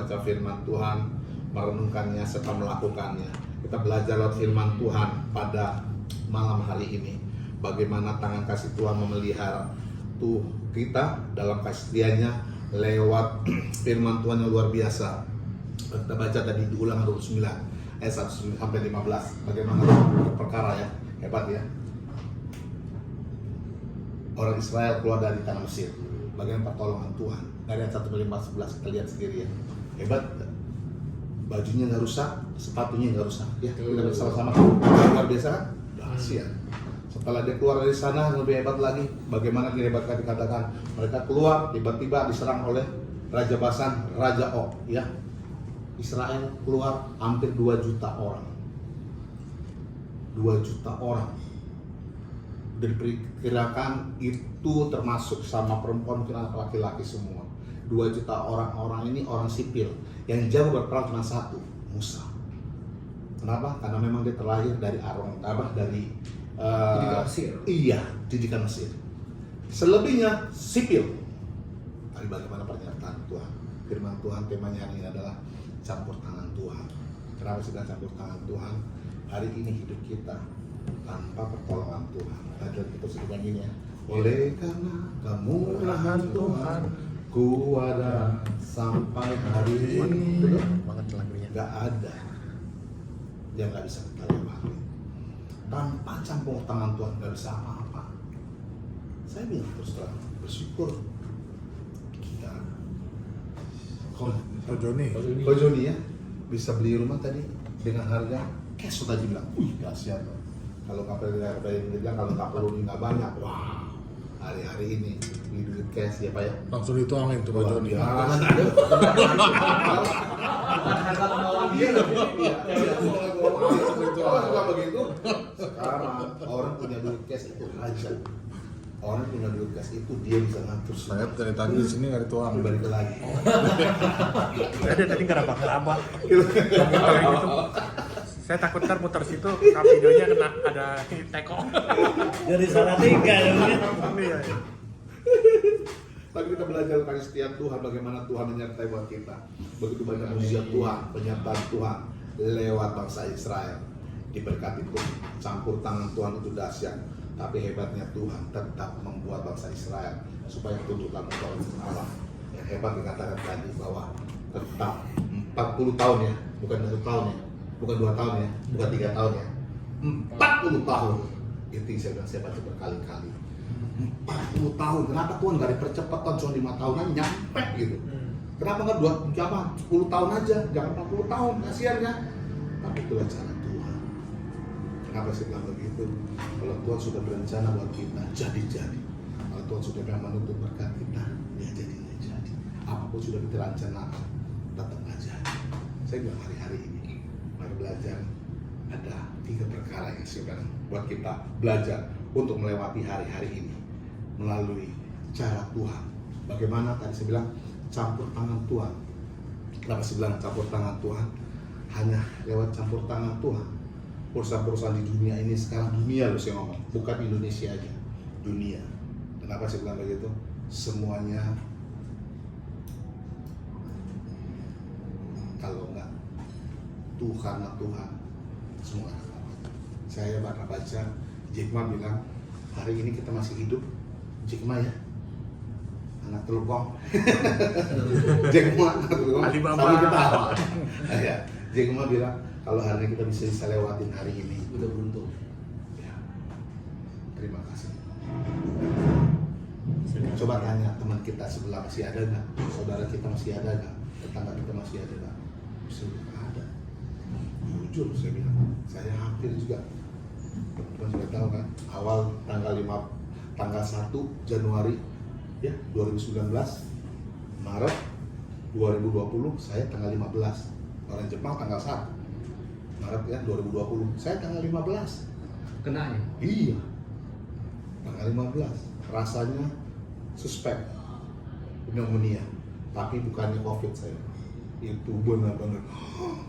membaca firman Tuhan, merenungkannya serta melakukannya. Kita belajar lewat firman Tuhan pada malam hari ini. Bagaimana tangan kasih Tuhan memelihara kita dalam kasih setianya lewat firman Tuhan yang luar biasa. Kita baca tadi di Ulangan 29 ayat 1 sampai 15. Bagaimana perkara ya, hebat ya. Orang Israel keluar dari tanah Mesir. Bagaimana pertolongan Tuhan. Dari ayat 1 sampai 11 kita lihat sendiri ya. Hebat. Bajunya nggak rusak, sepatunya nggak rusak. Ya, kita bersama-sama. Luar biasa kan? Dahsyat. Setelah dia keluar dari sana, lebih hebat lagi. Bagaimana dihebatkan dikatakan, mereka keluar tiba-tiba diserang oleh Raja Basan, Raja Og. Ya, Israel keluar hampir 2 juta orang. 2 juta orang. Diperkirakan itu termasuk sama perempuan, mungkin anak laki-laki semua. 2 juta orang ini orang sipil. Yang jauh berperang cuma satu, Musa. Kenapa? Karena memang dia terlahir dari Aaron, dari didikan Mesir. Iya, didikan Mesir. Selebihnya sipil. Tapi bagaimana pernyataan Tuhan? Firman Tuhan temanya hari ini adalah campur tangan Tuhan. Kenapa sedang campur tangan Tuhan? Hari ini hidup kita tanpa pertolongan Tuhan. Ada kita sebutkan ini ya. Oleh karena kemurahan Tuhan, ku ada sampai hari ini. Betul? Gak ada yang gak bisa kita lewati. Tanpa campur tangan Tuhan gak bisa apa-apa. Saya bilang terus terang, bersyukur kita Ko Joni ya bisa beli rumah tadi dengan harga cash. Tadi bilang, wih dahsyat. Kalau bilang kalau nggak perlu nggak banyak, wah hari-hari ini beli duit cash ya Pak ya. Langsung dituangin tuh Pak Joni. Begitu. Sekarang orang punya duit cash itu raja. Orang punya duit cash itu dia bisa ngatur. Saya dari tadi di sini nggak dituang. Balik lagi. Saya tadi ngeraba-ngeraba. Saya takut ntar muter situ, videonya kena ada teko. Jadi salah tinggal. Iya. Tapi kita belajar kasih setia Tuhan, bagaimana Tuhan menyertai buat kita. Begitu banyak mujizat Tuhan, penyertaan Tuhan lewat bangsa Israel. Diberkati Tuhan, campur tangan Tuhan itu dahsyat. Tapi hebatnya Tuhan tetap membuat bangsa Israel supaya tunjukkan pertolongan Allah. Yang hebat dikatakan tadi bahwa tetap 40 tahun ya, bukan 1 tahun ya, bukan 2 tahun ya, bukan 3 tahun ya, 40 tahun. Itu yang saya bilang, saya baca berkali-kali. 40 tahun, kenapa Tuhan gak dipercepat tahun cuma 5 tahun aja nyampe gitu? Kenapa nggak 10 tahun aja, jangan 40 tahun, kasihan ya. Tapi itulah cara Tuhan. Kenapa saya bilang begitu? Kalau Tuhan sudah berencana buat kita, jadi-jadi. Kalau Tuhan sudah menuntut berkat kita, ya jadi. Apapun sudah kita rencanakan, tetap nggak jadi. Saya bilang hari-hari ini, mari belajar. Ada 3 perkara yang saya bilang buat kita belajar untuk melewati hari-hari ini melalui cara Tuhan. Bagaimana tadi saya bilang campur tangan Tuhan. Kenapa saya bilang campur tangan Tuhan? Hanya lewat campur tangan Tuhan. Perusahaan-perusahaan di dunia ini sekarang, dunia loh saya ngomong, bukan Indonesia aja, dunia. Kenapa saya bilang begitu? Semuanya kalau enggak Tuhan, semua akan dapat. Saya pernah baca Jack Ma bilang hari ini kita masih hidup. Jack Ma ya, anak telukong. Jack Ma, anak telukong. Alibaba. Sama kita apa? Ya, Jack Ma bilang kalau hari ini kita bisa lewatin hari ini, Udah beruntung. ya, terima kasih. Coba tanya teman kita sebelah masih ada nggak? Saudara kita masih ada nggak? Tetangga kita masih ada nggak? Sudah ada. Jujur saya bilang, saya hampir juga. Teman-teman sudah tahu kan? Awal tanggal 1 Januari ya 2019, Maret 2020 saya tanggal 15. Orang Jepang tanggal 1 Maret ya 2020. Saya tanggal 15. Kenanya. Iya. Tanggal 15. Rasanya suspek pneumonia, tapi bukannya COVID saya. Itu benar-benar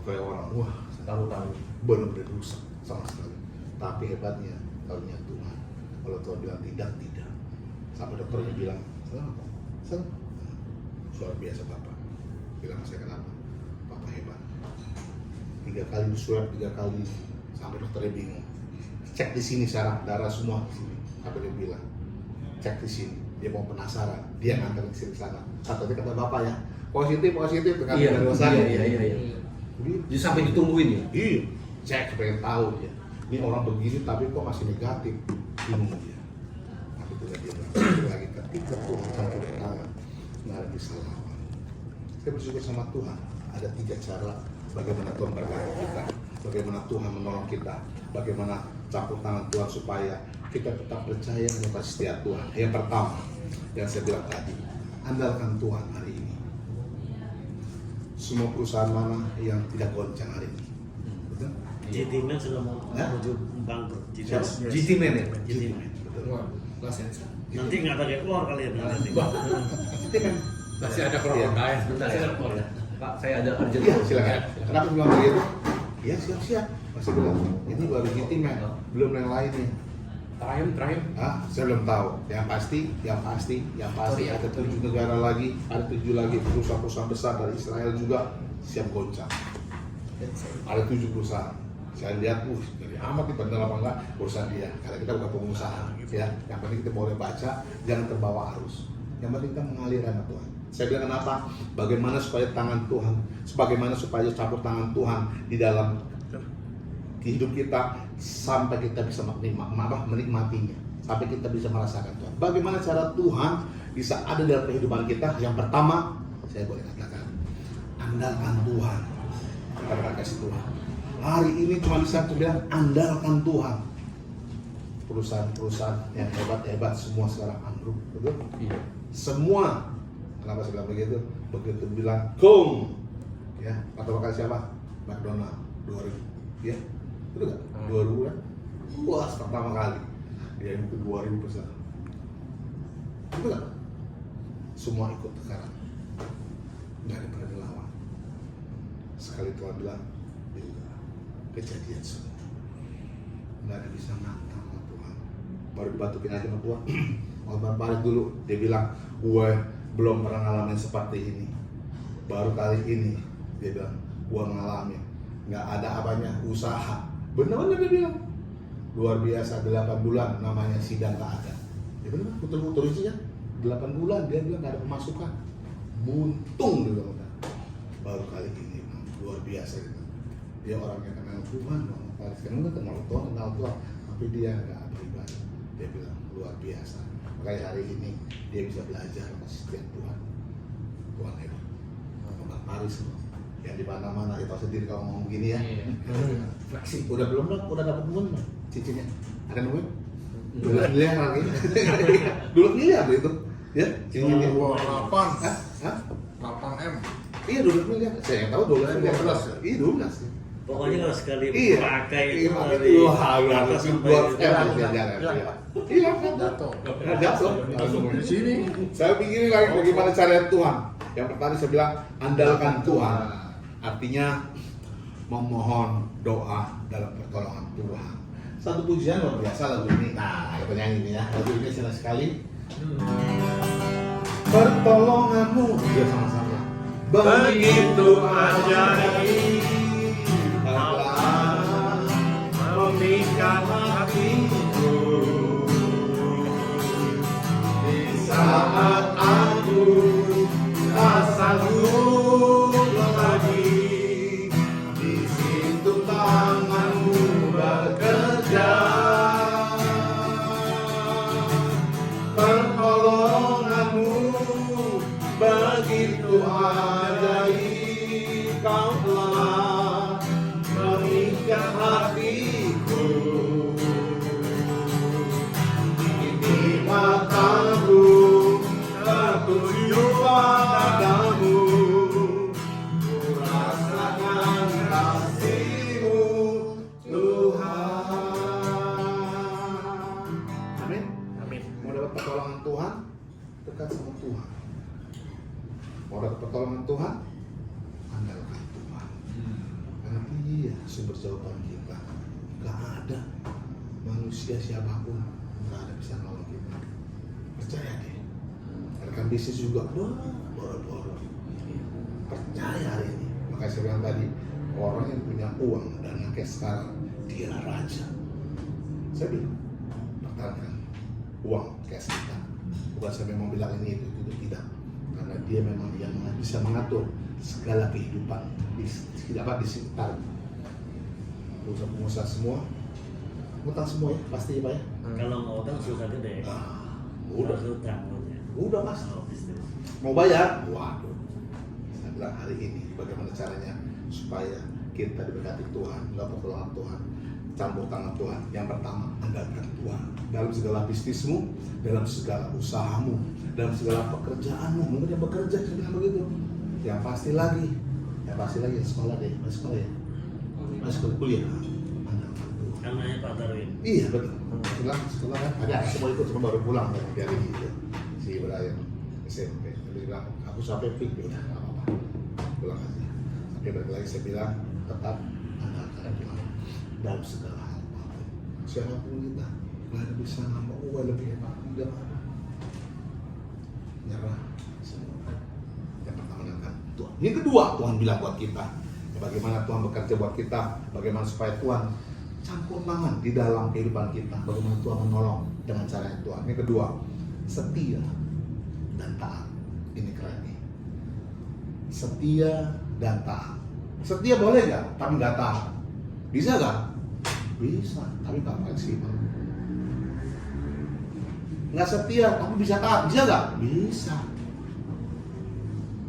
kayak orang wah, tahu-tahu benar-benar rusak sama sekali. Tapi hebatnya karunia Tuhan. Kalau Tuhan bilang tidak. Sampai dokternya bilang, luar biasa Bapak. Bilang saya kenapa? 3 kali swab, 3 kali, sampai dokternya bingung. Cek di sini sekarang, darah semua di sini. Apa dia bilang? Cek di sini. Dia mau penasaran, dia nganter ke sini sana. Katanya kata bapak ya, positif dengan Iya, dosa. iya. Jadi sampai ditungguin ya. Iya, cek pengen tahu dia. Ini orang begini tapi kok masih negatif, bingung dia. Tapi itu dia bilang, lagi ketika Tuhan campur tangan, nggak ada bisa lawan. Saya bersyukur sama Tuhan. Ada 3 cara bagaimana Tuhan berkati kita, bagaimana Tuhan menolong kita, bagaimana campur tangan Tuhan supaya kita tetap percaya kepada setia Tuhan. Yang pertama, yang saya bilang tadi, andalkan Tuhan hari ini. Semua perusahaan mana yang tidak goncang hari ini? Betul? GT-Man sudah mau Hah? menuju bangkrut. Siap. GT Man ya. GT-Man, betul. Nanti nggak ada kayak keluar kali ya nanti. GT-Man. Masih ada Iya. krokodil. Bentar ya. Pak, saya ada urgent. Iya, silakan. Kenapa bilang begitu? Iya, siap-siap. Masih bilang, ini baru GT-Man, belum yang lainnya. Terakhir. Ah, saya belum tahu. Yang pasti ada 7 negara lagi, ada 7 lagi perusahaan-perusahaan besar dari Israel juga siap goncang. Ada 7 perusahaan. Saya lihat, dari amat nih benar apa enggak urusan dia. Karena kita bukan pengusaha, ya. Yang penting kita boleh baca, jangan terbawa arus. Yang penting kita mengalir sama Tuhan. Saya bilang kenapa? Bagaimana supaya tangan Tuhan, bagaimana supaya campur tangan Tuhan di dalam hidup kita sampai kita bisa menikmatinya, sampai kita bisa merasakan Tuhan. Bagaimana cara Tuhan bisa ada dalam kehidupan kita? Yang pertama, saya boleh katakan, andalkan Tuhan. Kita kasih Tuhan. Hari ini cuma bisa aku bilang andalkan Tuhan. Perusahaan-perusahaan yang hebat-hebat semua sekarang ambruk, betul? Iya. Semua. Kenapa saya bilang begitu? Begitu bilang gong, ya. Pertama kali siapa? McDonald 2000, ya. Betul nggak? 2000 kan? Puas pertama kali. Dia itu 2000%. Betul nggak? Semua ikut sekarang. Nggak ada berani lawan. Sekali Tuhan bilang, ya udah, kejadian semua. Nggak ada bisa nantang sama Tuhan. Baru dibatukin aja sama Tuhan. Obat balik dulu, dia bilang, gue belum pernah ngalamin seperti ini. Baru kali ini, dia bilang, gue ngalamin. Nggak ada apanya, usaha. Benar-benar dia bilang, luar biasa 8 bulan namanya sidang nggak ada. Ya benar, putar-putar isinya 8 bulan dia bilang nggak ada pemasukan, buntung dia bilang. Baru kali ini luar biasa gitu. Dia orang yang kenal Tuhan, orang Paris kenal Tuhan, tapi dia nggak beribadah. Dia bilang luar biasa. Makanya hari ini dia bisa belajar setiap Tuhan. Tuhan hebat. Orang Paris yang di mana-mana, itu sendiri kalau ngomong gini ya. Fleksi. Udah belum dong? Udah dapat belum cincinnya? Ada nemuin? 12 miliar lagi. 12 miliar itu, ya cincinnya. 28 Hah? 8M. Iya 12 miliar. Saya yang tahu 12 miliar. 12 ya? Iya 12. Pokoknya kalau sekali Iya. pakai Iya, dari itu harus atas sampai buat ke bawah. Iya kan? Jatuh. Jatuh. Langsung di sini. Saya pikirin lagi bagaimana cara Tuhan. Yang pertama saya bilang andalkan Tuhan. Artinya memohon doa dalam pertolongan Tuhan. Satu pujian luar biasa lagu ini. Nah, kita nyanyi ini ya. Lagu ini senang sekali. Pertolonganmu dia sama-sama. Begitu ajaib, Allah memikat hatiku. di saat aku tak sanggup lagi, di situ tanganmu bekerja. Pertolonganmu begitu ajaib, kau telah mengikat hatiku. Ini mataku tertuju padamu, ku rasakan kasih-Mu Tuhan. Amin. Amin. Mau dapat pertolongan Tuhan, dekat sama Tuhan. Mau dapat pertolongan Tuhan, andalkan Tuhan. Karena Dia sumber jawaban kita. Gak ada manusia siapapun gak ada bisa nolong kita. Percaya deh. Rekan bisnis juga boro-boro. Percaya hari ini. Makanya saya bilang tadi, orang yang punya uang dan kayak sekarang, dia raja. Saya bilang, pertahankan uang kayak kita. Bukan saya memang bilang ini itu tidak. Karena dia memang yang bisa mengatur segala kehidupan di sekitar. Pengusaha semua, utang semua ya, pasti ya Pak ya? Kalau mau utang susah gede. Udah. Harus utang punya. Udah Mas, Oh, bisnis. mau bayar? Waduh. Saya bilang hari ini bagaimana caranya supaya kita diberkati Tuhan, dapat pertolongan Tuhan, campur tangan Tuhan. Yang pertama, andalkan Tuhan dalam segala bisnismu, dalam segala usahamu, dalam segala pekerjaanmu. Mungkin yang bekerja saya bilang begitu. Yang pasti lagi sekolah deh, masih sekolah ya, masih sekolah kuliah. Andalkan Tuhan. Anaknya Pak Darwin. Iya betul. Sekolah kan ada semua ikut, cuma baru pulang dari hari ini si Brian SMP. Dia bilang aku sampai pik, udah nggak apa-apa, pulang aja. Tapi balik lagi saya bilang tetap andalkan Tuhan dalam segala hal. Siapapun kita nggak ada bisa ngomong lebih hebat, tidak apa. Nyerah semua. Yang pertama andalkan Tuhan. Yang kedua Tuhan bilang buat kita, bagaimana Tuhan bekerja buat kita, bagaimana supaya Tuhan campur tangan di dalam kehidupan kita, bagaimana Tuhan menolong dengan cara yang Tuhan. Yang kedua, setia dan taat. Ini keren nih. Setia dan taat. Setia boleh nggak? Tapi nggak taat. Bisa nggak? Bisa, tapi nggak fleksibel. Nggak setia, tapi bisa taat. Bisa nggak? Bisa.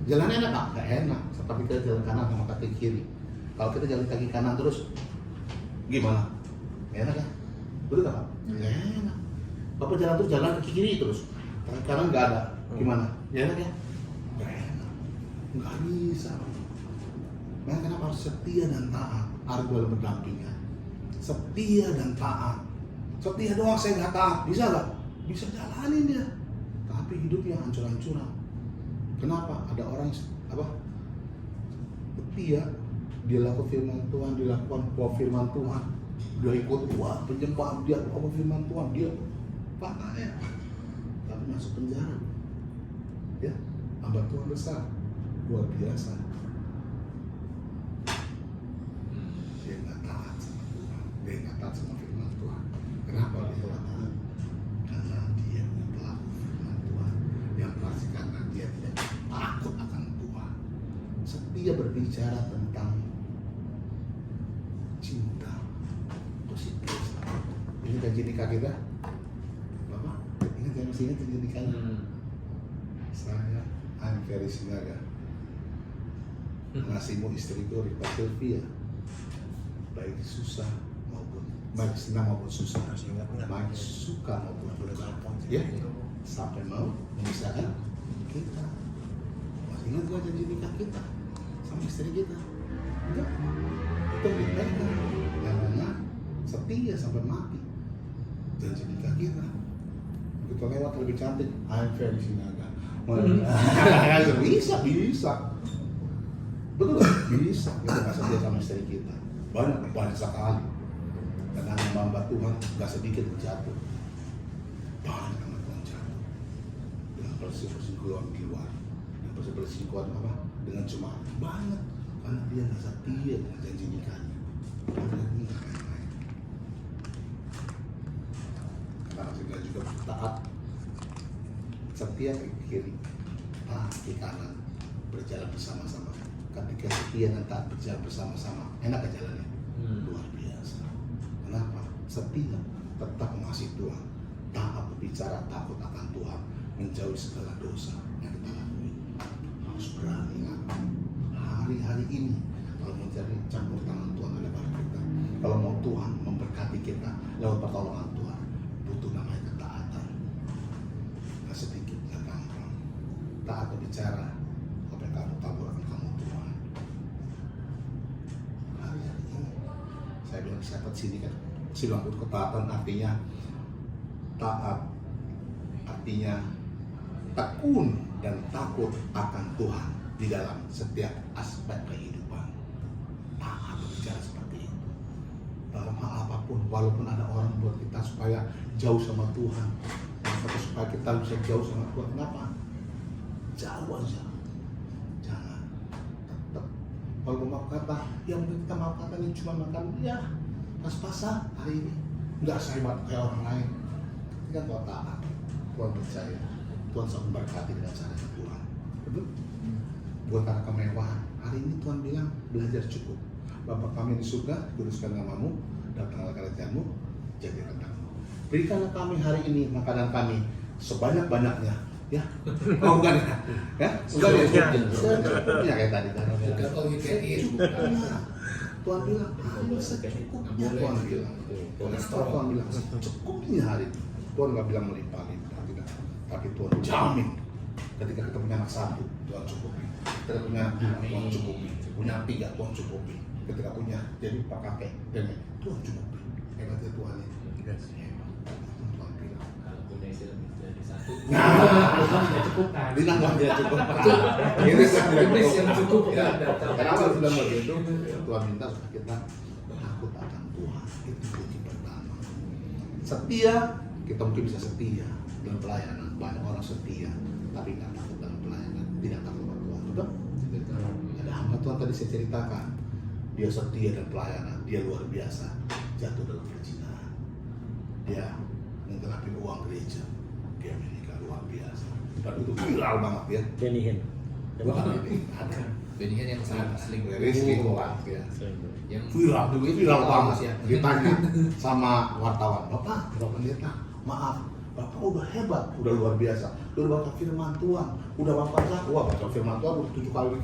Jalan enak nggak? Nggak enak. Seperti kita jalan kanan sama kaki kiri. Kalau kita jalan kaki kanan terus, gimana? Enak kan? Betul nggak Pak? Nggak enak. Bapak jalan terus jalan ke kiri terus, kaki kanan nggak ada. Gimana? Enak ya? Nggak enak. Nggak bisa. Nah, kenapa harus setia dan taat? Harus dalam berdampingan. Setia dan taat. Setia doang saya nggak taat, bisa nggak? Bisa jalanin dia. Tapi hidupnya hancur-hancuran. Kenapa? Ada orang apa? Setia. Dia lakukan firman Tuhan, dilakukan bahwa firman Tuhan, dia ikut penyembah, dia bawa firman Tuhan, dia patah ya, tapi masuk penjara, ya, hamba Tuhan besar, luar biasa. Dia nggak taat sama Tuhan, dia nggak taat sama firman Tuhan. Kenapa dia nggak taat? Karena dia punya pelaku firman Tuhan, yang pasti karena dia tidak takut akan Tuhan. Setia berbicara tentang cinta positif. Ini janji nikah kita, Bapak. Ingat ya, masih ingat janji nikahnya? Saya Ferry Sinaga, ngasihmu istriku Rita Sylvia, baik susah maupun baik senang maupun susah, baik suka maupun duka, ya, sampai mau memisahkan kita. Masih ingat gak janji nikah kita sama istri kita? Enggak. Itu dipegang karena setia sampai mati. Janji nikah kita kita lewat lebih cantik. Ferry Sinaga. Bisa betul gak? Bisa kita gak setia sama istri kita, banyak sekali. Karena hamba Tuhan gak sedikit jatuh, banyak anak Tuhan jatuh dengan perselingkuhan di luar, dengan perselingkuhan apa? Dengan cuma banyak. Karena dia nggak setia dengan janji nikahnya. Karena kita juga taat, setia ke kiri, taat ke kanan, berjalan bersama-sama. Ketika setia dan taat berjalan bersama-sama, enak ke jalannya, luar biasa. Kenapa? Setia tetap mengasihi Tuhan, taat berbicara, takut akan Tuhan, menjauhi segala dosa yang kita lakukan. Harus berani ngaku. Hari-hari ini kalau mencari campur tangan Tuhan ada pada kita, kalau mau Tuhan memberkati kita lewat pertolongan Tuhan, butuh namanya ketaatan. Gak sedikit, gak gampang. Taat berbicara apa yang kamu taburkan kamu Tuhan. Hari-hari ini saya bilang siapa sini kan, silang ketaatan artinya taat, artinya tekun dan takut akan Tuhan di dalam setiap aspek kehidupan. Taat berbicara seperti itu dalam hal apapun, walaupun ada orang buat kita supaya jauh sama Tuhan, atau supaya kita bisa jauh sama Tuhan. Kenapa? Jauh aja, jangan. Tetap Kalau maaf kata, yang kita maaf kata ini cuma makan ya pas-pasan hari ini, nggak sehebat kayak orang lain. Ini kan Tuhan taat, Tuhan percaya, Tuhan selalu memberkati dengan cara Tuhan. Betul? Bukan karena kemewahan. Hari ini Tuhan bilang belajar cukup. Bapa kami di surga, kuduskan namamu, datanglah kerajaanmu, jadi rendahmu. Berikanlah kami hari ini makanan kami sebanyak-banyaknya, ya. Oh bukan ya? Ya? Bukan ya? Secukupnya kayak tadi kan. Tuhan bilang, hanya secukupnya Tuhan bilang. Tuhan bilang secukupnya hari ini. Tuhan nggak bilang melimpah-limpah, tidak. Tapi Tuhan jamin ketika kita punya anak satu, Tuhan cukupi. Kita punya anak dua, Tuhan cukupi. Punya anak tiga, Tuhan cukupi. Ketika punya jadi pak kakek, nenek, Tuhan cukupi. Hebatnya Tuhan ini. Tuhan bilang. Kalau punya istri lebih dari satu. Tidak cukup kan? Bilang nggak dia cukup. Ini yang cukup ya. Kenapa bilang begitu? Tuhan minta supaya kita takut akan Tuhan. Itu kunci pertama. Setia, kita mungkin bisa setia dalam pelayanan. Banyak orang setia, tapi nggak takut dalam pelayanan, tidak takut kepada Tuhan. Betul? Ada hamba Tuhan tadi saya ceritakan. Dia setia dalam pelayanan, dia luar biasa. Jatuh dalam perzinahan. Dia menggelapin uang gereja. Dia menikah luar biasa. Dan itu viral banget ya. Benny Hinn. Bukan ini ada. Benny Hinn yang sangat selingkuh. Rizky kuat ya. Selingkuh. Yang Viral, itu viral banget ya. Ditanya sama wartawan, Bapak pendeta, maaf, Bapak udah hebat, udah luar biasa, udah baca firman Tuhan, udah Bapak wah baca firman Tuhan udah 7 kali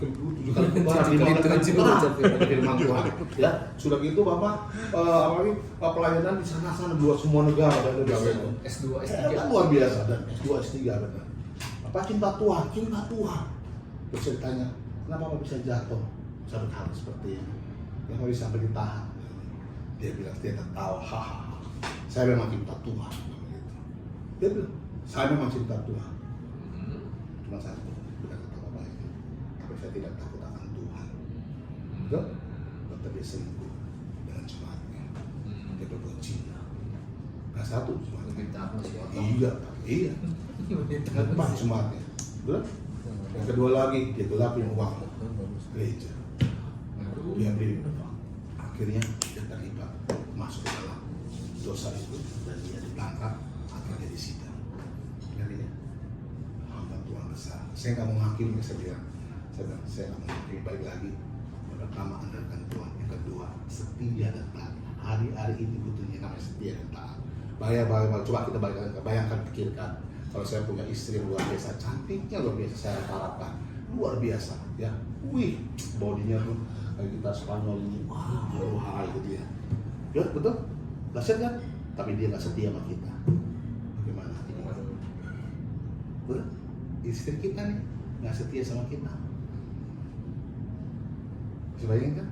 firman Tuhan, ya sudah gitu Bapak apalagi pelayanan di sana dua semua negara dan negara itu S2, S3. hebat luar biasa dan S2 S3 benar. Bapak cinta Tuhan. Terus saya ditanya, kenapa Bapak bisa jatuh sampai hal seperti ini? Yang harus sampai ditahan. Dia bilang dia tertawa, hahaha. Saya memang cinta Tuhan. Dia bilang, saya memang cinta Tuhan. Cuma satu, bukan kata Bapak itu. Tapi saya tidak takut akan Tuhan. Betul? Betul dia selingkuh dengan jemaatnya. Dia berbuat zina. Nah satu jemaatnya. Minta apa sih? Iya. Empat jemaatnya. Betul? Yang kedua lagi, dia gelapin uang gereja. Dia beli akhirnya dia terlibat masuk ke dalam dosa itu dan dia ditangkap, akhirnya disidang. Jadi hamba Tuhan besar. Saya nggak mau menghakimi, saya bilang saya nggak mau menghakimi, baik lagi. Yang pertama andalkan Tuhan, yang kedua setia dan taat. Hari-hari ini butuhnya namanya setia dan taat. Coba kita bayangkan, pikirkan. Kalau saya punya istri yang luar biasa, cantiknya luar biasa, saya harapkan luar biasa, ya. Wih, bodinya tuh kayak kita Spanyol ini, wah, gitu ya. Ya betul, dahsyat kan? Tapi dia nggak setia sama kita. Bagaimana? Betul? Istri kita nih nggak setia sama kita. Bisa bayangin kan?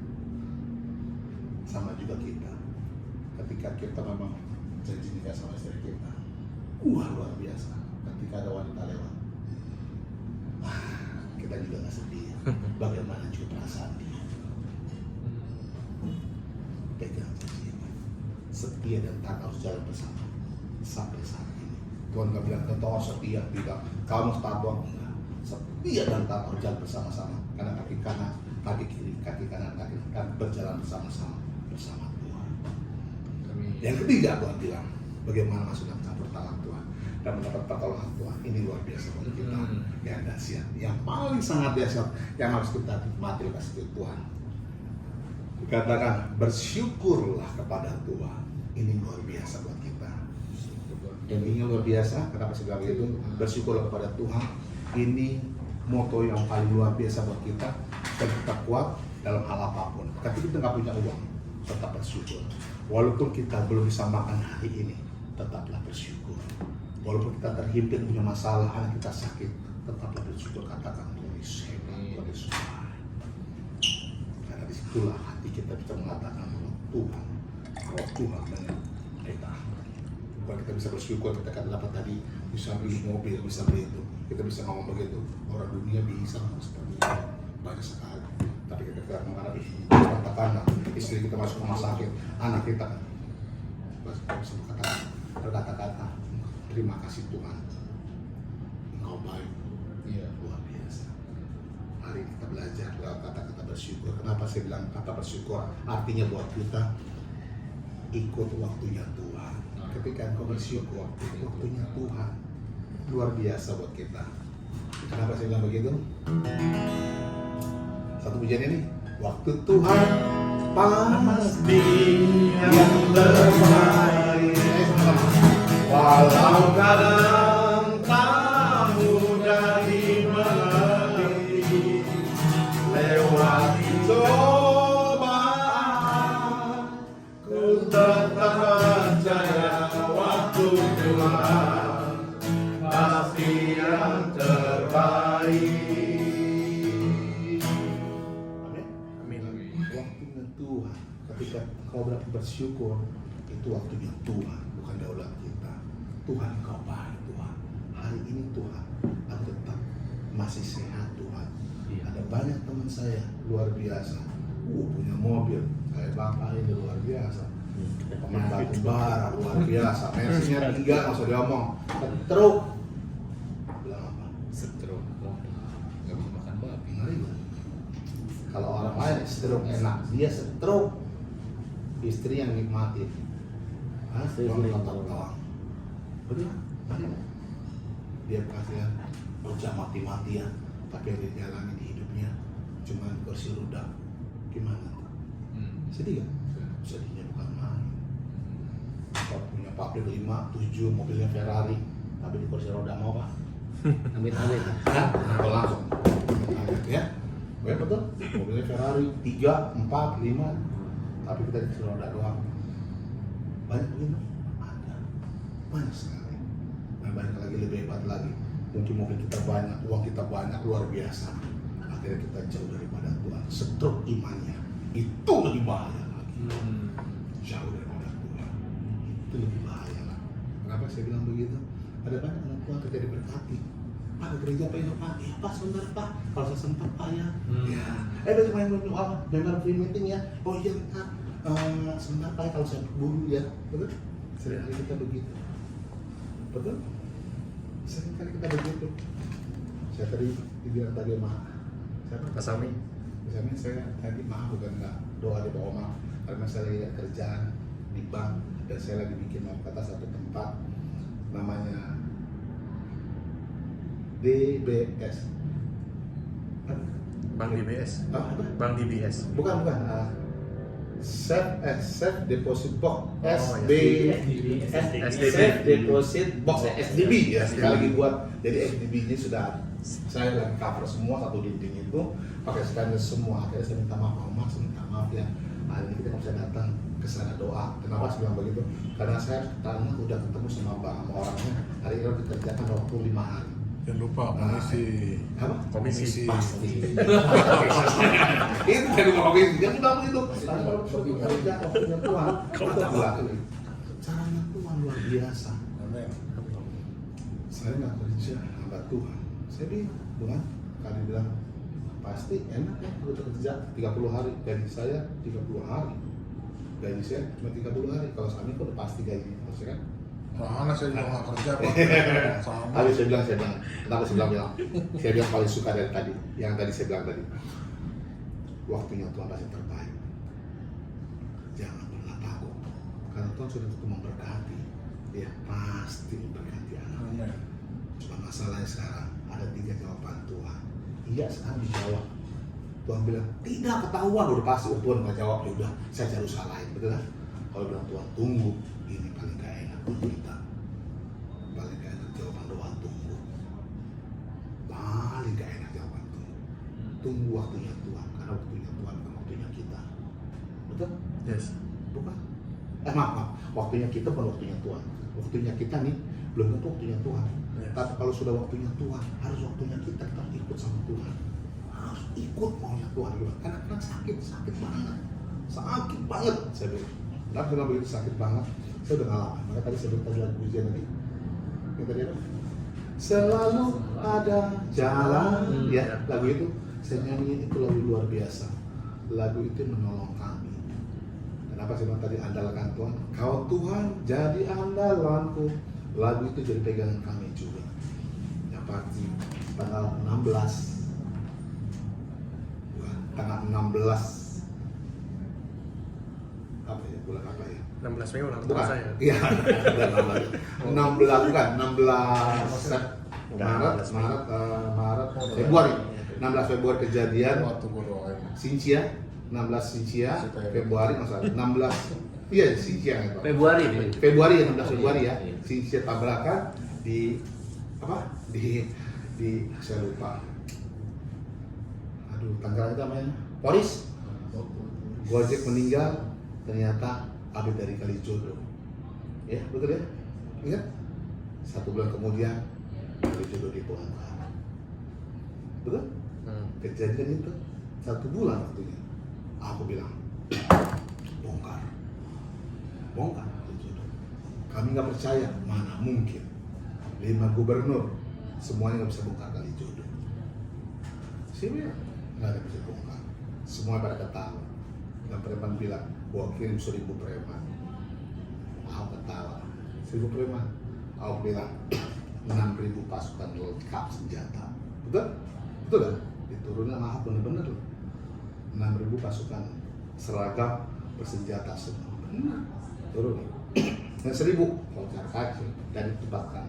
Sama juga kita. Ketika kita memang janji nikah sama istri kita, luar biasa. Ketika ada wanita lewat, kita juga nggak setia. Bagaimana juga perasaan dia? Pegang janji ini. Setia dan taat harus jalan bersama sampai saat ini. Tuhan nggak bilang kau setia, tidak. Kamu taat Tuhan enggak. Setia dan taat harus jalan bersama-sama. Karena kaki kanan, kaki kiri, kaki kanan, kaki kanan berjalan bersama-sama bersama Tuhan. Yang ketiga Tuhan bilang, bagaimana masuk dalam campur tangan Tuhan dan mendapat pertolongan Tuhan. Ini luar biasa bagi kita. Yang dahsyat, yang paling sangat dahsyat, yang harus kita nikmati kasih Tuhan. Dikatakan bersyukurlah kepada Tuhan. Ini luar biasa buat kita. Ini luar biasa. Kenapa saya bilang itu? Bersyukurlah kepada Tuhan. Ini moto yang paling luar biasa buat kita. Dan kita kuat dalam hal apapun. Tapi kita nggak punya uang, tetap bersyukur. Walaupun kita belum bisa makan hari ini, tetaplah bersyukur. Walaupun kita terhimpit punya masalah, anak kita sakit, tetaplah bersyukur. Katakan Tuhan Yesus hebat, Tuhan Yesus baik. Karena disitulah hati kita bisa mengatakan bahwa Tuhan dengan kita. Bukan kita bisa bersyukur ketika dapat tadi bisa beli mobil, bisa beli itu. Kita bisa ngomong begitu. Orang dunia bisa ngomong seperti itu banyak sekali. Tapi ketika menghadapi katakanlah istri kita masuk rumah sakit, anak kita bisa berkata-kata, terima kasih Tuhan, Engkau baik, luar biasa. Hari ini kita belajar lewat kata-kata bersyukur. Kenapa saya bilang kata bersyukur? Artinya buat kita ikut waktunya Tuhan. Ketika engkau bersyukur, ikut waktunya Tuhan. Luar biasa buat kita. Kenapa saya bilang begitu? Satu pujian ini, waktu Tuhan pasti yang terbaik. Walau kadang tak mudah dimengerti, lewati cobaan, ku tetap percaya waktu Tuhan pasti yang terbaik. Amin. Waktunya Tuhan. Ketika kau bersyukur, itu waktunya Tuhan, bukan daulat kita. Tuhan, kau baik Tuhan. Hari ini Tuhan, aku tetap masih sehat Tuhan. Ada banyak teman saya luar biasa. Punya mobil, kayak bapak ini luar biasa. Pemain batu bara luar biasa. Mensinya 3, nggak usah diomong. Terus bilang apa? Stroke. Nggak bisa makan babi. Ngeri gak? Kalau orang lain stroke enak, dia stroke. Istri yang nikmatin. Hah? Nonton doang. Betul? Ngeri gak? Dia kasihan kerja mati-matian, tapi yang dijalani di hidupnya cuma kursi roda. Gimana tuh? Sedih gak? Sedihnya bukan main. Kalau punya pabrik 5, 7, mobilnya Ferrari, tapi di kursi roda mau pak? Amit-amit. Hah? Kalau langsung ya? Ya betul? Mobilnya Ferrari 3, 4, 5, tapi kita di kursi roda doang. Banyak begini? Ada. Banyak sekali. Nah, banyak lagi, lebih hebat lagi. Mungkin mobil kita banyak, uang kita banyak, luar biasa. Akhirnya kita jauh daripada Tuhan. Stroke imannya. Itu lebih bahaya lagi. Jauh daripada Tuhan. Itu lebih bahaya lagi. Kenapa saya bilang begitu? Ada banyak anak Tuhan ketika diberkati. Pak, ke gereja Pak, ya Pak. Ya Pak, sebentar Pak. Kalau saya sempat Pak ya. Ya. Besok main dengar free meeting ya. Oh iya Pak. Sebentar Pak, kalau saya buru ya. Betul? Seringkali kita begitu. Betul? Seringkali kita begitu. Saya tadi dibilang tadi maaf. Siapa? Pak Sami. Misalnya saya tadi maaf bukan enggak doa di bawah maaf karena saya lagi ada kerjaan di bank dan saya lagi bikin kata satu tempat namanya DBS. Bank DBS. Apa? Bank DBS. Bukan. Safe Deposit Box. iya. SDB. Safe Deposit Box. SDB ya. Sekali lagi buat. Jadi SDB-nya sudah saya lagi cover semua satu dinding itu pakai scanner semua. Akhirnya saya minta maaf, minta maaf ya. Hari ini kita nggak bisa datang ke sana doa. Kenapa saya bilang begitu? Karena saya tanya udah ketemu sama orangnya. Hari ini dikerjakan waktu 5 hari. Jangan lupa komisi. Apa? Komisi. Pasti. Itu dari komisi. Jangan bilang begitu. Kalau kerja waktunya Tuhan, kita bilang caranya Tuhan luar biasa. Amin. Saya nggak kerja hamba Tuhan. Saya bilang, Tuhan, kali bilang pasti enak ya kalau kerja 30 hari. Gaji saya 30 hari. Gaji saya cuma 30 hari. Kalau Sami kok udah pasti gajinya, maksudnya kan? Mana saya juga nggak kerja Pak. Sama. Tapi saya bilang, kenapa saya bilang? Saya bilang paling suka dari tadi, yang tadi saya bilang tadi. Waktunya Tuhan pasti terbaik. Jangan pernah takut, karena Tuhan sudah tentu memberkati. Dia pasti memberkati anak. Amin. Cuma masalahnya sekarang ada 3 jawaban Tuhan. Iya sekarang dijawab. Tuhan bilang tidak ketahuan, udah pasti. Oh, Tuhan nggak jawab, ya udah saya cari usaha lain, betul kan? Kalau bilang Tuhan tunggu, ini paling gak enak buat kita. Paling gak enak jawaban doa tunggu. Paling gak enak jawaban tunggu. Tunggu waktunya Tuhan, karena waktunya Tuhan bukan waktunya kita. Betul? Yes. Bukan? Maaf. Waktunya kita bukan waktunya Tuhan. Waktunya kita nih belum tentu waktunya Tuhan. Yes. Tapi kalau sudah waktunya Tuhan, harus waktunya kita ikut sama Tuhan. Harus ikut maunya Tuhan. Karena sakit banget. Sakit banget. Saya bilang. Kenapa saya bilang begitu sakit banget? Saya udah ngalamin. Maka tadi saya bilang tadi lagu ujian tadi. Yang tadi apa? Selalu ada jalan. Ya, lagu itu saya nyanyiin itu lagu luar biasa. Lagu itu menolong kami. Kenapa saya bilang tadi andalkan Tuhan? Kau Tuhan jadi andalanku. Lagu itu jadi pegangan kami juga. Yang pasti tanggal 16 tanggal 16 apa ya, bulan apa ya? 16 Mei ulang tahun Bukan. saya. Iya, 16 bukan, 16 Maret, Februari. 16 Februari kejadian Waktu gue doain. Sincia, 16 Sincia, Februari masalah 16. Iya, Sincia itu. Februari nih. Februari ya, 16 Februari ya. Iya. Sincia tabrakan di apa? Di saya lupa. Aduh, Tangerang itu namanya. Polis. Gojek meninggal, ternyata update dari Kalijodo. Ya, betul ya? Ingat? 1 bulan kemudian Kalijodo dibongkar. Betul? Kejadian itu 1 bulan waktunya. Aku bilang, bongkar Kalijodo. Kami nggak percaya, mana mungkin 5 gubernur semuanya nggak bisa bongkar Kalijodo. Sini nggak ada yang bisa bongkar. Semua pada ketawa. Dan preman bilang, wah kirim 1000 preman. Aku ketawa, 1000 preman. Aku bilang 6.000 pasukan lengkap senjata. Betul? Betul kan? Diturunnya mahal bener-bener loh. 6.000 pasukan seragam bersenjata semua. Benar. Turun. Dan 1.000 kocar kaki dan ditempatkan.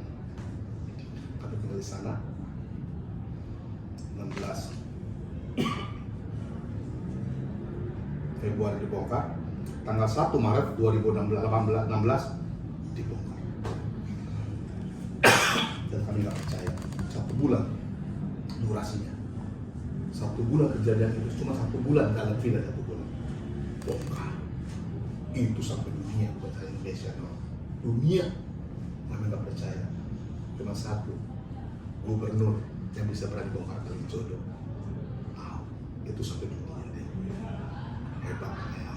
Kami tinggal di sana 16 Februari dibongkar, tanggal 1 Maret 2016 dibongkar. Dan kami nggak percaya, 1 bulan durasinya. 1 bulan kejadian itu, cuma 1 bulan dalam villa 1 bulan. Bongkar. Itu sampai dunia, bukan hanya Indonesia, no. Dunia. Kami nggak percaya. Cuma 1 gubernur yang bisa berani bongkar Kalijodo. Itu sampai dunia deh. Hebat ya.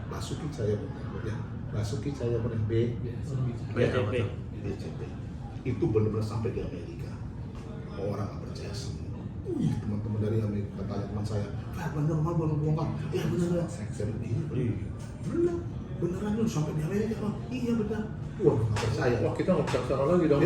Basuki Cahayapurnama, Basuki Cahayapurnama BCP. BCP. Itu benar-benar sampai di Amerika. Orang nggak percaya semua. Teman-teman dari Amerika tanya teman saya, bener mal belum bongkar? Iya bener. Saya bilang, iya bener. Beneran lu sampai di Amerika bang? Iya bener. Wah nggak percaya. Wah kita nggak bisa kesana lagi dong.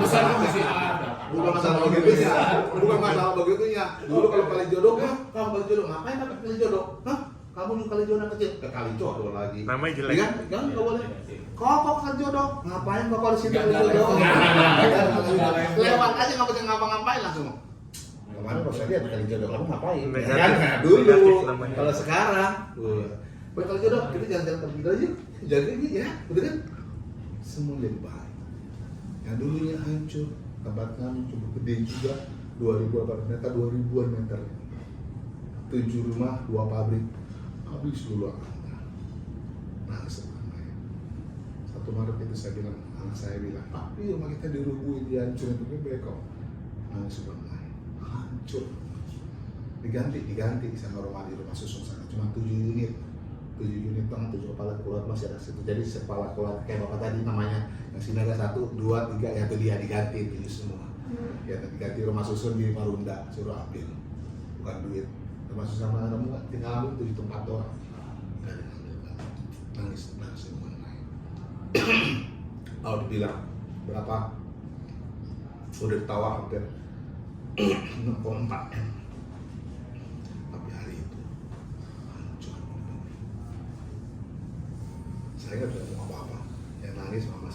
Besar masih ada. Bukan masalah begitunya, bukan masalah begitunya. Dulu kalau Kalijodo, kamu Kalijodo ngapain dapat Kalijodo? Hah? Kamu di Kalijodo kecil? Ke Kalijodo lagi. Namanya jelek. Iya, kan nggak boleh. Kok Kalijodo? Ngapain kok di situ Nggak, Kalijodo? nggak. Lewat aja nggak bisa ngapa-ngapain langsung. Kemarin pas saya lihat Kalijodo, kamu ngapain? Negatif. Kan nah, dulu. Negatif namanya. Kalau sekarang, buat Kalijodo kita jalan-jalan pergi aja, jaga ini ya, betul kan? Semua jadi baik. Yang dulunya hancur, tempat kami cukup gede juga, 2.000 meter, 2.000-an meter, 7 rumah, 2 pabrik, habis dulu angkanya. Nangis semuanya. 1 Maret itu saya bilang, anak saya bilang, tapi rumah kita dirubuhin, dihancurin, itu bekok. Nangis semuanya, hancur. Diganti sama rumah di rumah susun sana, cuma 7 unit. 7 unit bang, 7 kepala keluar masih ada situ. Jadi kepala keluar kayak bapak tadi namanya, yang sini ada 1, 2, 3, ya itu dia diganti itu semua. Ya diganti rumah susun di Marunda, suruh ambil, bukan duit. Rumah susun sama kamu tinggal ambil 7 tempat doang. Gak ada yang ambil, nangis semua naik. Kalau dibilang berapa? Udah ditawa hampir 6,4 M. Tapi hari itu hancur. Saya nggak bisa ngomong apa-apa. Yang nangis mama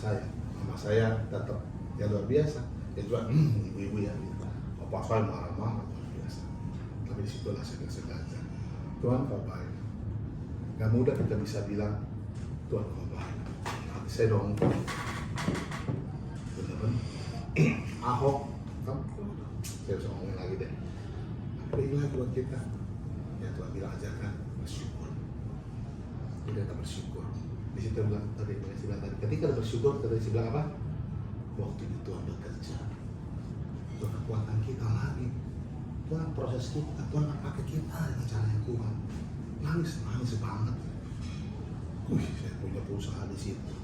saya tetap ya luar biasa. Ya juga ibu-ibu ya gitu. Apa saya marah-marah luar biasa. Tapi di situ lah saya belajar. Tuhan kau baik. Gak mudah kita bisa bilang Tuhan kau baik. Hati saya dong. Bener-bener. Ahok, kan? Saya bisa ngomongin lagi deh. Apa lagi buat kita? Ya Tuhan bilang ajarkan bersyukur. Kita bersyukur. Di situ bilang tadi, ketika bersyukur, tadi saya bilang apa? Waktu itu Tuhan bekerja. Tuhan kekuatan kita lagi. Tuhan proses kita, Tuhan pakai kita dengan cara yang Tuhan. Nangis banget. Saya punya perusahaan di situ.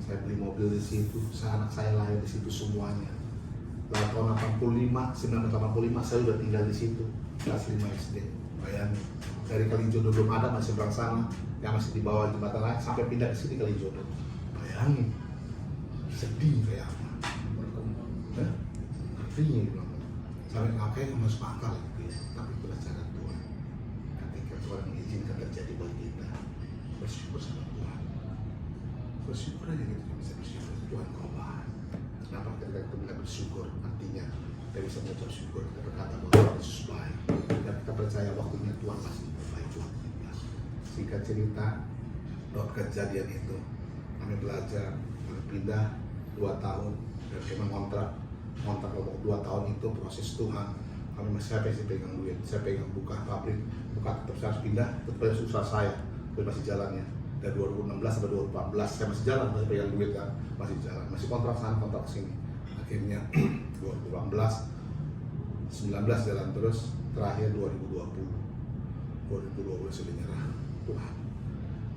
Saya beli mobil di situ, anak saya lahir di situ semuanya. Lalu tahun 1985 saya udah tinggal di situ, kelas 5 SD. Bayangin, dari Kalijodo belum ada, masih berang sana, yang masih di bawah jembatan lain, sampai pindah ke sini Kalijodo. Bayangin, sedih kayak apa? Artinya bilang, sampai ngapain nggak masuk akal gitu ya. Tapi itulah cara Tuhan. Ketika Tuhan mengizinkan terjadi buat kita, bersyukur sama Tuhan. Bersyukur aja gitu, kita bisa bersyukur. Tuhan kau baik. Kenapa ketika kita bisa bersyukur, artinya kita bisa mengucap syukur, kita berkata bahwa Tuhan Yesus baik, dan kita percaya waktunya Tuhan masih baik buat kita. Singkat cerita, lewat kejadian itu kami belajar, kami pindah 2 tahun dan kami ngontrak untuk 2 tahun itu proses Tuhan. Kami masih saya pegang duit, saya pegang buka pabrik, buka tetap saya harus pindah, tetap usaha saya, tapi masih jalannya. Dari 2016 sampai 2014 saya masih jalan, masih pegang duit kan, masih jalan, masih kontrak sana kontrak sini. Akhirnya 2018, 19 jalan terus, terakhir 2020 sudah nyerah Tuhan,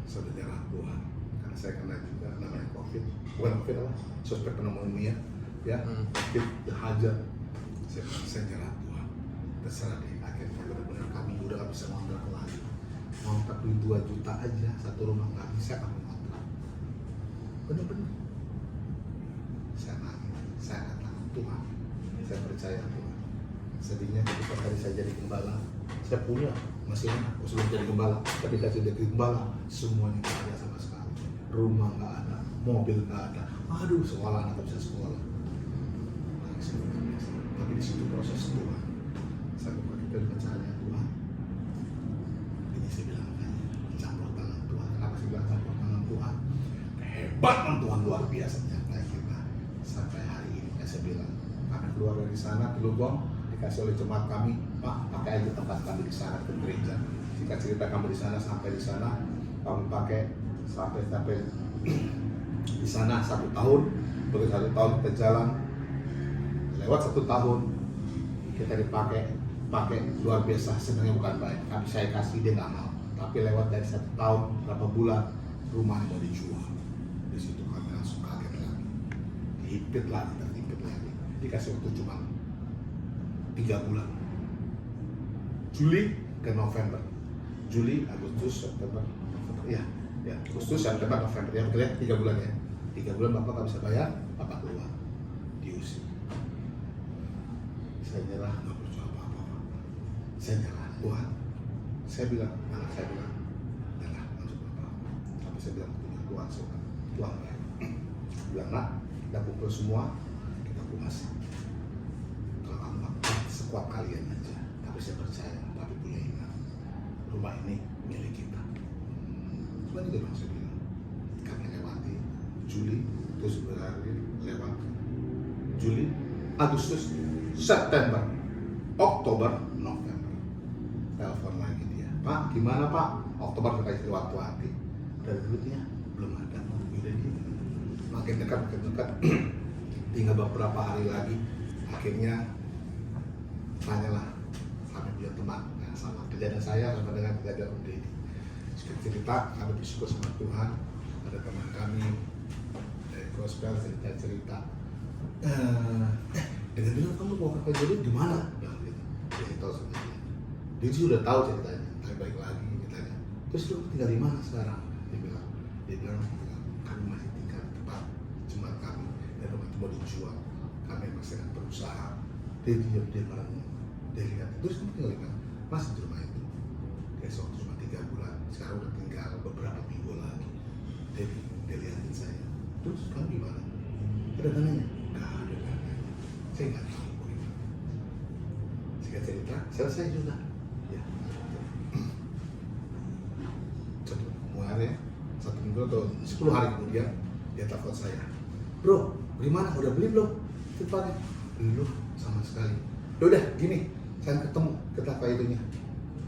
sudah nyerah Tuhan. Karena saya kena juga namanya COVID, bukan COVID apa, suspek pneumonia, ya, COVID dihajar. Saya nyerah Tuhan, terserah deh. Akhirnya benar-benar kami udah gak bisa ngontrak lagi. Ngontrak duit 2 juta aja satu rumah nggak bisa kami ngontrak. Benar-benar. Saya nangis, saya katakan Tuhan, saya percaya Tuhan. Sedihnya ketika tadi saya jadi gembala, saya punya masih enak. Sebelum jadi gembala, ketika saya jadi gembala, semuanya nggak ada sama sekali. Rumah nggak ada, mobil nggak ada. Aduh, sekolah anak nggak bisa sekolah. Tapi di situ proses Tuhan. Saya buka kita percaya Tuhan. Ini saya bilang campur tangan Tuhan. Kenapa saya bilang campur tangan Tuhan? Kehebatan Tuhan luar biasa nyata kita. Sampai hari ini saya bilang, kami keluar dari sana, Telugong, dikasih oleh jemaat kami, Pak, pakai aja tempat kami di sana ke gereja. Jika cerita kami di sana, sampai di sana, kami pakai sampai di sana 1 tahun. Begitu 1 tahun kita jalan, lewat 1 tahun kita dipakai luar biasa, sebenarnya bukan baik. Tapi saya kasih dia nggak mau. Tapi lewat dari 1 tahun, berapa bulan, rumah mau dijual. Di situ kami langsung kaget lagi, terhimpit lagi. Dikasih waktu cuma 3 bulan. Juli ke November, Juli, Agustus, September, November, ya, Agustus, September, November, ya, kita lihat 3 bulan ya. 3 bulan bapak nggak bisa bayar, bapak keluar, diusir. Saya nyerah, nggak perlu apa-apa. Saya nyerah, Tuhan. Saya bilang, anak saya bilang, nyerah, masuk bapak. Tapi saya bilang, Tuhan, Tuhan baik. Bilang, nak, kita kumpul semua, kita puas. Kalau kamu nggak sekuat kalian aja, tapi saya percaya, tapi punya ingat, rumah ini milik kita. Cuma itu yang saya bilang. Kami lewati Juli, terus berakhir lewat Juli, Agustus, September, Oktober, November. Telepon lagi dia, Pak, gimana Pak? Oktober kita kasih waktu hati. Dari duitnya belum ada, udah dia. Makin dekat, tinggal beberapa hari lagi. Akhirnya tanyalah, kami punya teman yang sama kejadian saya sama dengan kejadian Om Deddy. Cerita, kami bersyukur sama Tuhan. Ada teman kami dari gospel cerita. Dia bilang, kamu mau ke jadi di mana? Bilang gitu. Dia tahu sendiri. Dia sudah tahu ceritanya. Tapi balik lagi ditanya, terus lu tinggal di mana sekarang? Dia bilang kami masih tinggal di tempat jemaat kami dan rumah itu mau dijual. Kami masih akan berusaha. Dia bilang, dia lihat, terus kamu tinggal di mana? Masih di rumah itu. Dia waktu cuma 3 bulan. Sekarang udah tinggal beberapa minggu lagi. Dia lihatin saya. Terus kamu di mana? Ada dananya? Nggak ada dananya. Saya nggak tahu. Singkat cerita, selesai sudah. Ya. 1 hari, 1 minggu atau 10 hari kemudian dia telepon saya. Bro, beli mana? Udah beli belum? Tempatnya? Belum sama sekali. Udah gini, saya ketemu kita ke itunya.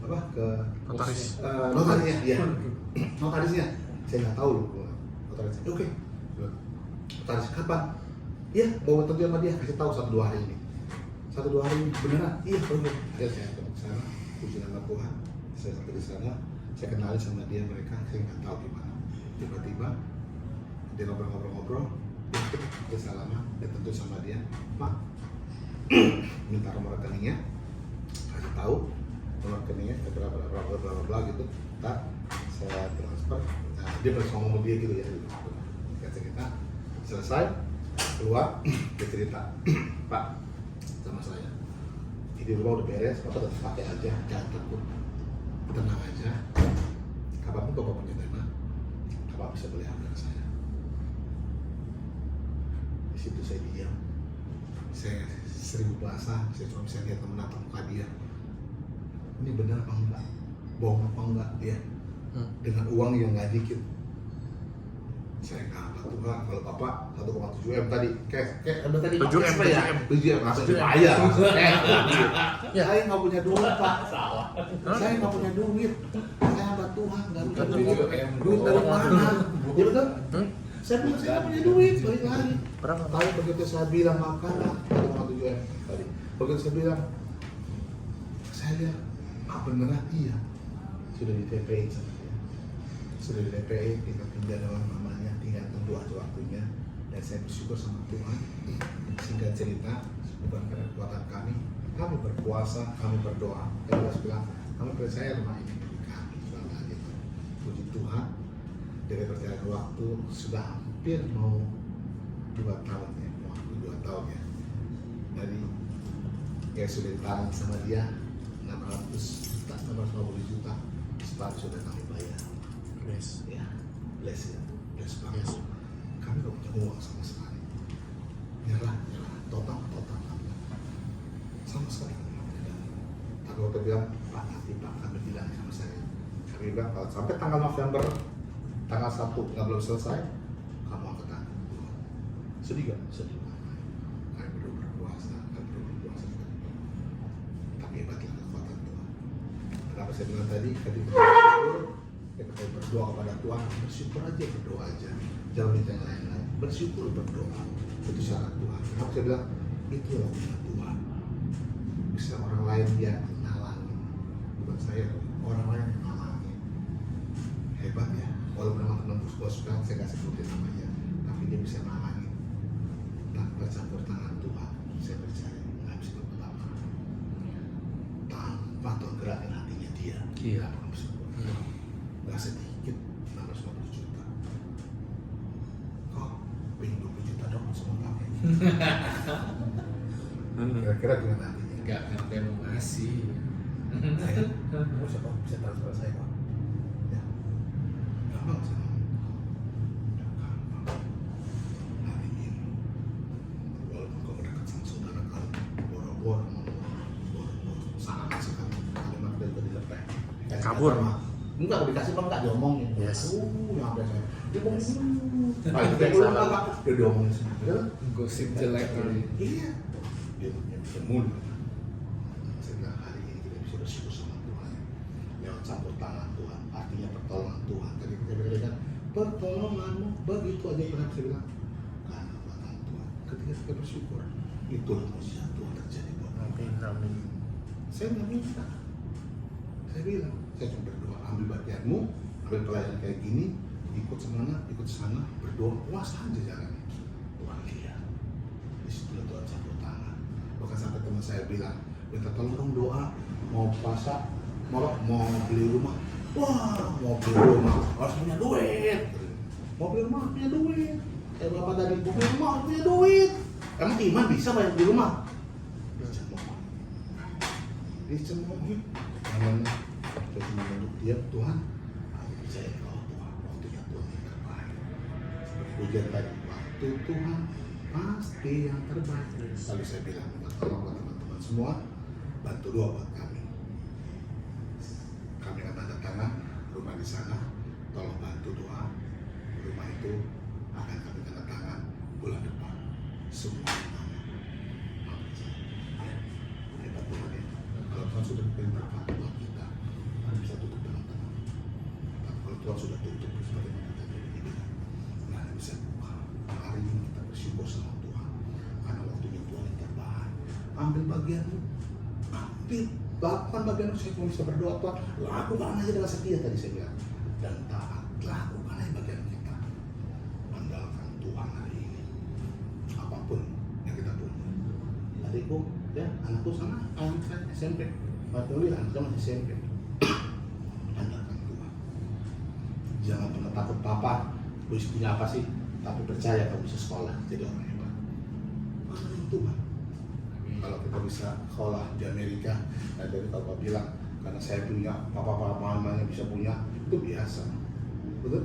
Apa? Ke Notaris. Notarisnya, ya. Notarisnya. Saya nggak tahu loh. Notarisnya. Oke. Notaris kapan? Iya, mau ketemu sama dia. Kasih tahu 1-2 hari ini. 1-2 hari ini beneran? Iya, bener. Akhirnya saya ketemu ke sana. Puji nama Tuhan. Saya sampai di sana. Saya kenalin sama dia, mereka. Saya nggak tahu gimana. Tiba-tiba dia ngobrol-ngobrol. Dia salaman. Dia tentu sama dia. Pak, minta nomor rekeningnya. Kasih tahu nomor rekeningnya berapa gitu. Ntar saya transfer. Nah, dia harus ngomong sama dia gitu ya. Kita cerita selesai keluar dia cerita, Pak, sama saya Jadi rumah udah beres, Bapak tetap pakai aja, jangan takut, tenang aja. Kapanpun Bapak punya dana, Bapak bisa beli ambil saya. Di situ saya diam, saya seribu bahasa, saya cuma bisa lihat menatap muka dia. Ini benar apa enggak? Bohong apa enggak dia? Dengan uang yang nggak dikit. Saya nggak Tuhan, kalau Bapak 1,7 M tadi, kayak tadi 7 M, ya, 7 M langsung dibayar. Saya nggak punya duit Pak. Salah. Saya nggak punya duit. Saya hamba Tuhan, nggak punya Bukan duit. 7M Duit dari doang. mana? Ya betul. Saya nggak punya duit, balik lagi. Berapa? Tapi begitu saya bilang makan 1,7 M tadi, begitu saya bilang, saya lihat, beneran iya, sudah di TPI sama dia, sudah di TPI, tinggal pindah doang namanya, tinggal tunggu aja waktunya, dan saya bersyukur sama Tuhan. Singkat cerita, bukan karena kekuatan kami berpuasa, kami berdoa, dan Allah bilang, kami percaya rumah ini milik kami, bangga gitu. Puji Tuhan, dari perjalanan waktu sudah hampir mau 2 tahun ya, mau 2 tahun ya, dari ya sudah ditanam sama dia 600 juta, 650 juta, setelah sudah kami bayar. Yes. Ya, bless ya, bless banget. Yes. Kami gak punya uang sama sekali. Nyerah, total. Sama sekali kami gak punya dana. Tapi waktu bilang, Pak nanti Pak, kami bilang sama saya. Kami bilang, kalau sampai tanggal November, tanggal 1 nggak belum selesai, kamu angkat tangan. Sedih gak? Sedih banget. Kami perlu berpuasa, tapi hebatlah kekuatan Tuhan. Kenapa saya bilang tadi, bersyukur, kita berdoa kepada Tuhan, bersyukur aja, berdoa aja, jangan minta yang lain-lain. Bersyukur, berdoa, itu syarat Tuhan. Kenapa saya bilang, itu waktunya Tuhan. Bisa orang lain dia nalangin, bukan saya, orang lain yang nalangin. Hebat ya, walaupun nama teman bos bilang saya nggak sebutin namanya, tapi dia bisa nalangin. Tanpa campur tangan Tuhan, saya percaya nggak bisa berapa. Tanpa Tuhan gerakin hatinya dia, Iya. nggak sedikit, 650 juta. Kok pengen 20 juta dong sama kami? Kira-kira gimana hatinya? Nggak sampai mau ngasih. Saya, siapa bisa transfer saya Pak? Ya, gampang sih. Gampang. Hari ini, walaupun kamu dekat sama saudara kamu, boro-boro sangat sekali kalimat dari tadi lepas. Kabur. Enggak, dikasih Bang, enggak diomongin. Yes. Yang sampai saya. Diomongin. Pak, itu belum apa? Dia diomongin sendiri. Gosip jelek ini. Iya. Dia bisa mulut. Saya bilang hari ini kita bisa bersyukur sama Tuhan. Lewat campur tangan Tuhan, artinya pertolongan Tuhan. Tadi kita berikan pertolonganmu, begitu aja pernah saya bilang. Karena kekuatan Tuhan. Ketika kita bersyukur, itulah mujizat Tuhan terjadi buat kami. Amin. Saya nggak minta. Saya bilang, saya cuma berdoa, ambil bagianmu, ambil pelayanan kayak gini, ikut sana, berdoa, puas aja jalannya. Tuhan lihat. Di situ Tuhan campur tangan. Bahkan sampai teman saya bilang, minta tolong dong doa, mau puasa, mau beli rumah. Wah, mau beli rumah harus punya duit. Mau beli rumah harus punya duit. Kayak bapak tadi, mau beli rumah harus punya duit. Emang iman bisa bayar beli rumah? Dicemoohin. Namanya, saya cuma menurut dia, Tuhan, aku percaya kalau Tuhan, waktunya Tuhan yang terbaik. Seperti hujan tadi, waktu Tuhan pasti yang terbaik. Lalu saya bilang, minta tolong buat teman-teman semua, bantu doa buat kami. Kami akan tanda tangan rumah di sana, tolong bantu doa. Rumah itu akan kami tanda tangan bulan depan. Semua rumahnya. Mau percaya. Ya, hebat Tuhan ya. Kalau Tuhan sudah beri berkat buat kita, kami bisa tutup dengan tenang. Tapi kalau Tuhan sudah tutup, seperti yang kita ini, nggak ada bisa buka. Hari ini kita bersyukur sama Tuhan, karena waktunya Tuhan yang terbaik. Ambil bagianmu, ambil. Lakukan bagianmu, saya cuma bisa berdoa Tuhan. Lakukan aja dengan setia tadi saya bilang. Dan taat, lakukan aja bagian kita. Andalkan Tuhan hari ini. Apapun yang kita punya. Adikku, ya, anakku sana, anak saya SMP. Waktu ini anaknya masih SMP. Andalkan Tuhan. Jangan pernah takut papa, lu punya apa sih? Tapi percaya kamu bisa sekolah, jadi orang hebat. Andalkan Tuhan. kalau kita bisa sekolah di Amerika, dan dari Bapak bilang karena saya punya papa mamanya bisa punya, itu biasa, betul?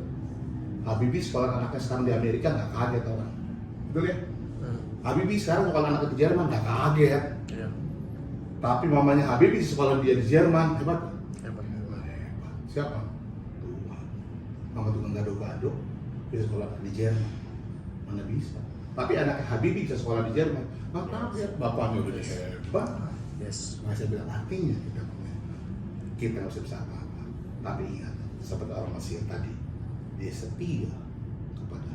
Habibie sekolah anaknya sekarang di Amerika nggak kaget orang, betul ya? Habibie sekarang sekolah anaknya di Jerman nggak kaget, Iya. tapi mamanya Habibie sekolah dia di Jerman hebat. Hebat. Hebat. Siapa? Tuhan. Mama tukang gado-gado bisa sekolah di Jerman, mana bisa? Tapi anaknya Habibie bisa sekolah di Jerman, nggak kaget. Bapaknya udah hebat. Yes. Nah, saya bilang artinya kita nggak bisa apa-apa. Tapi ingat, seperti orang Mesir tadi, dia setia kepada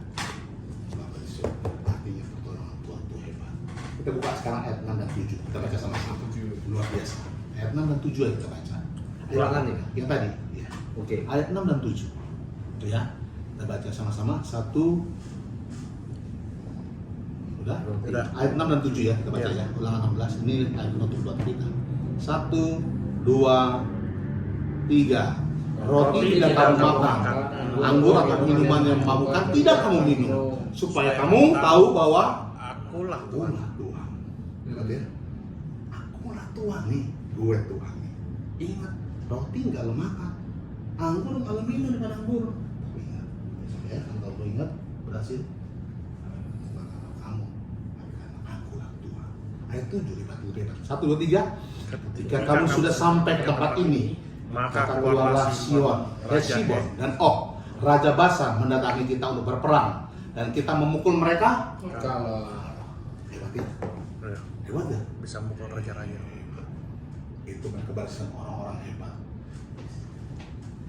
Bapa di surga. Artinya pertolongan Tuhan itu hebat. Kita buka sekarang ayat 6 dan 7. Kita baca sama-sama. Luar biasa. Ayat 6 dan 7 aja kita baca. Ulangan ya? Yang tadi. Ya. Oke. Ayat 6 dan 7. Itu ya. Kita baca sama-sama. 1. Udah? Udah. Ayat 6 dan 7 ya, kita baca Ya. ya. Ulangan 16. Ini ayat penutup buat kita. 1, 2, 3. Roti tidak kamu makan, anggur atau minuman yang memabukkan tidak kamu minum, supaya kamu tahu bahwa Akulah Tuhan Tuhan. Tuhan. Ingat ya, akulah Tuhan nih, gue Tuhan nih. Ingat, roti nggak lo makan, anggur nggak lo minum dengan anggur. Tapi ingat, besok ya, kalau lo ingat berhasil, maka kamu akan akulah Tuhan. Ayat 7 hebat. 1, 2, 3. Ketika kamu sudah sampai ke tempat ini, maka keluarlah Sion, Hesibon, dan Og, Raja Basan mendatangi kita untuk berperang, dan kita memukul mereka. Kalau Hebat ya? Iya. Hebat ya? Bisa mukul raja-raja. Itu kan kebarisan orang-orang hebat.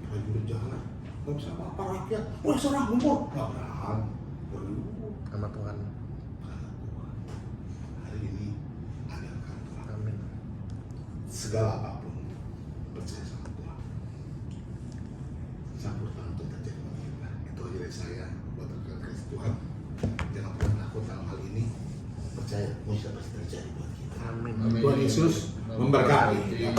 Lagi berjalan, gak bisa apa-apa rakyat. Wah, serang ngumpul. Gak berani. Sama Tuhan. Hari ini andalkan Tuhan. Amin. Segala apapun, percaya sama Tuhan. Campur tangan Tuhan terjadi bagi kita. Itu aja dari saya buat rekan kasih Tuhan. Jangan pernah takut dalam hal ini. Percaya, mujizat pasti terjadi buat kita. Amin. Tuhan Yesus memberkati. Amin.